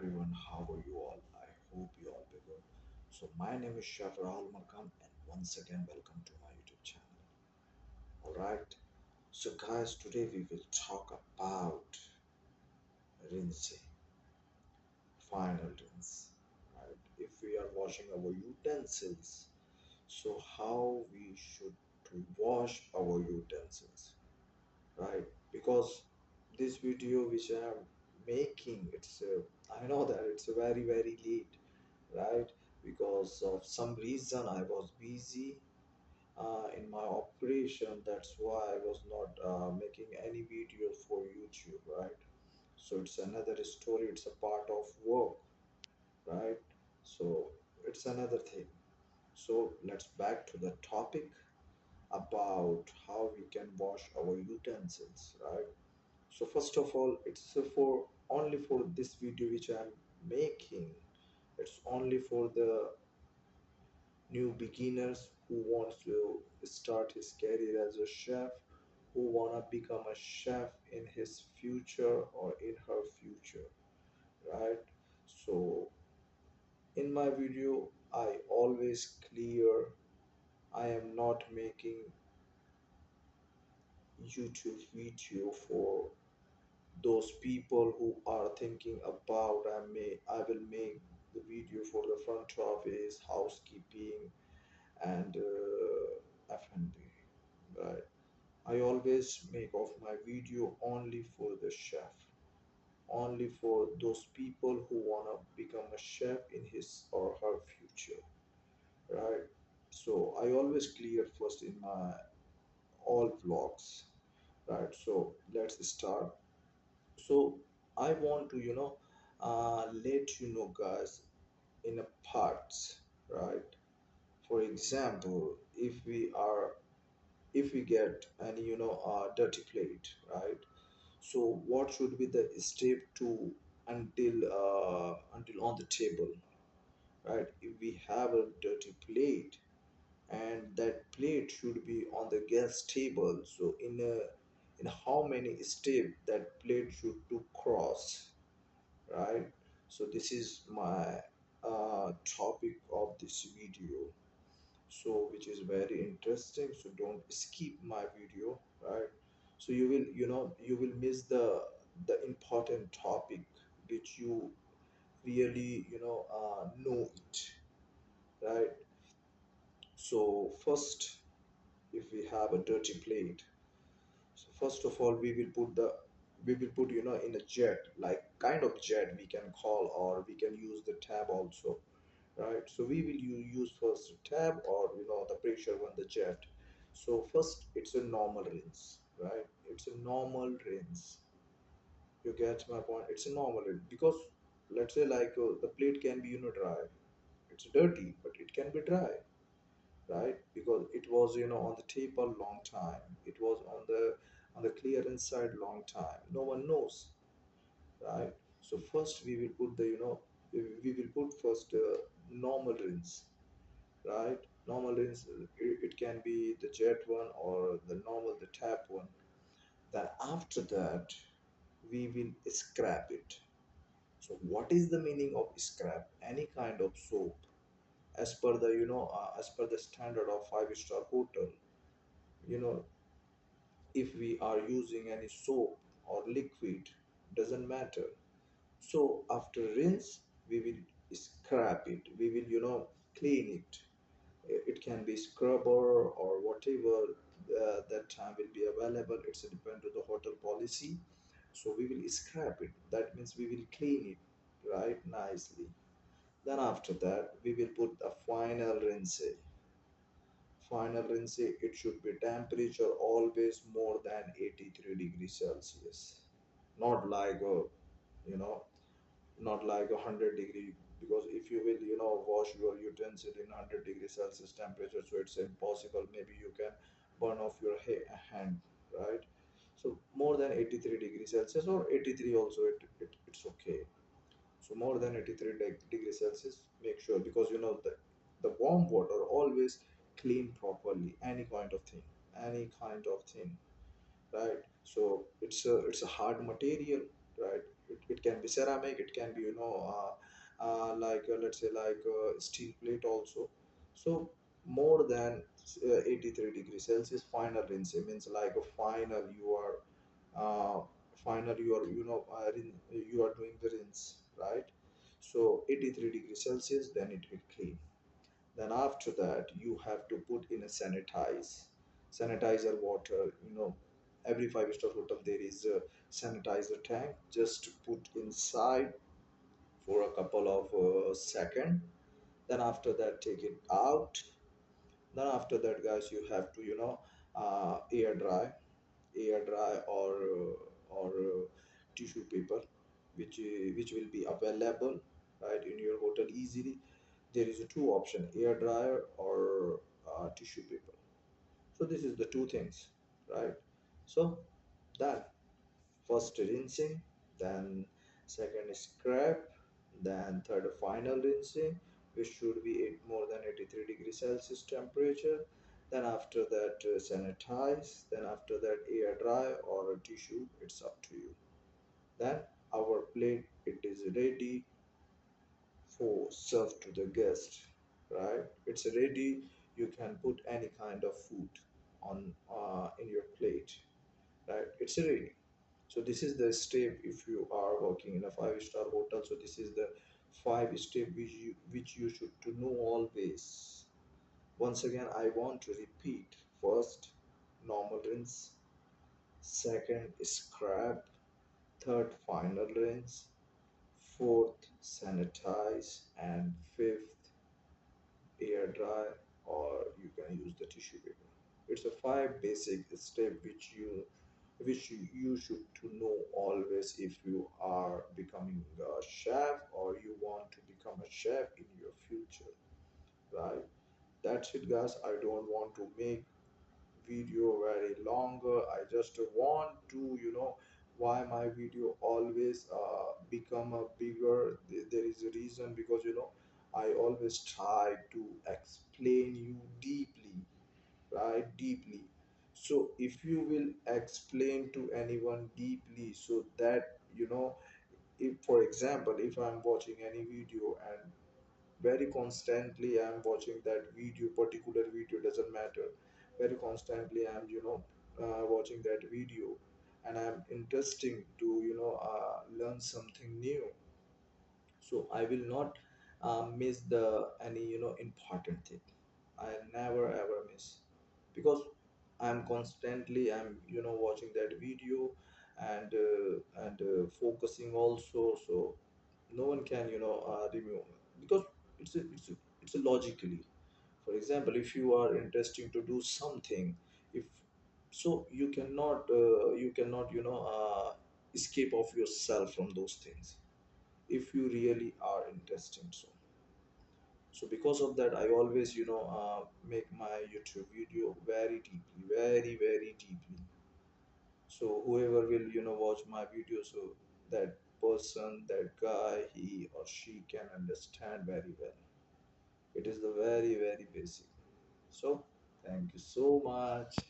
everyone, how are you all? I hope you all be good. So my name is Chef Rahul Makam and once again welcome to my YouTube channel. Alright, so guys, today we will talk about rinsing, final rinse. Right? If we are washing our utensils, so how we should to wash our utensils, right? Because this video which I am making, I know that it's a very late, right? Because of some reason I was busy in my operation. That's why I was not making any video for YouTube, right? So it's another story. It's a part of work, right? So it's another thing. So let's back to the topic about how we can wash our utensils, right? So first of all, it's for only for this video which I'm making. It's only for the new beginners who wants to start his career as a chef, who wanna become a chef in his future or in her future, right? So in my video, I always clear I am not making YouTube video for those people who are thinking about I will make the video for the front office, housekeeping, and F&B, right? I always make of my video only for the chef, only for those people who wanna become a chef in his or her future, right? So I always clear first in my all vlogs, right? So let's start. So I want to let you know guys in a parts, right? For example, if we get any dirty plate, right? So what should be the step to until on the table, right? If we have a dirty plate and that plate should be on the gas table, so in how many steps that plate should to cross, right? So this is my topic of this video, so which is very interesting, so don't skip my video, right? So you will miss the important topic which you really know it, right? So first, if we have a dirty plate, so first of all we will put in a jet, like kind of jet we can call, or we can use the tab also, right? So we will use first the tab or the pressure one, the jet. So first it's a normal rinse, right? It's a normal rinse. You get my point? It's a normal rinse because let's say like the plate can be dry. It's dirty, but it can be dry, right? Because it was on the table long time. It was on the clear inside long time. No one knows, right? So first we will put the we will put first normal rinse, right? Normal rinse, it can be the jet one or the normal, the tap one. Then after that, we will scrap it. So what is the meaning of scrap? Any kind of soap, as per the as per the standard of five-star hotel. You know, if we are using any soap or liquid, doesn't matter. So after rinse, we will scrap it. We will clean it. It can be scrubber or whatever that time will be available. It's depend to the hotel policy. So we will scrap it. That means we will clean it, right, nicely. Then after that we will put the final rinse. Final rinse, it should be temperature always more than 83 degrees Celsius. Not like you know not like 100 degree, because if you will wash your utensil in 100 degrees Celsius temperature, so it's impossible. Maybe you can burn off your hand, right? So more than 83 degrees Celsius or 83 also, it's okay. So more than 83 degrees Celsius, make sure, because the warm water always clean properly any kind of thing, right? So it's a hard material, right? It can be ceramic, it can be like let's say like steel plate also. So more than 83 degrees Celsius final rinsing means like a final you are uh, final you are you are doing the rinse, right? So 83 degrees Celsius, then it will clean. Then after that you have to put in a sanitizer water. Every five-star hotel there is a sanitizer tank. Just put inside for a couple of seconds. Then after that take it out. Then after that, guys, you have to air dry, or tissue paper, which will be available right in your hotel easily. There is a two option: air dryer or tissue paper. So this is the two things, right? So that first rinsing, then second scrap, then third final rinsing, which should be more than 83 degrees Celsius temperature. Then after that sanitize, then after that air dry or a tissue, it's up to you. Then our plate, it is ready for serve to the guest, right? It's ready. You can put any kind of food on in your plate, right? It's ready. So this is the step if you are working in a five-star hotel. So this is the five step which you should to know always. Once again, I want to repeat: first, normal rinse; second, scrub; third, final rinse; fourth, sanitize; and fifth, air dry, or you can use the tissue paper. It's a five basic step which you should to know always if you are becoming a chef or you want to become a chef in your future, right? That's it, guys. I don't want to make video very longer. I just want to why my video always become a bigger. There is a reason, because I always try to explain you deeply, right? Deeply. So if you will explain to anyone deeply, so that if for example if I'm watching any video and very constantly I'm watching that video, particular video, doesn't matter, very constantly I'm watching that video, and I'm interesting to learn something new. So I will not miss the any important thing. I never ever miss, because I'm constantly I'm watching that video, and focusing also. So no one can remove, because it's a logically. For example, if you are interested to do something, if so you cannot escape of yourself from those things if you really are interested. So because of that, I always make my YouTube video very deeply, very very deeply. So whoever will watch my video, so that person, that guy, he or she can understand very well. It is the very very basic. So thank you so much.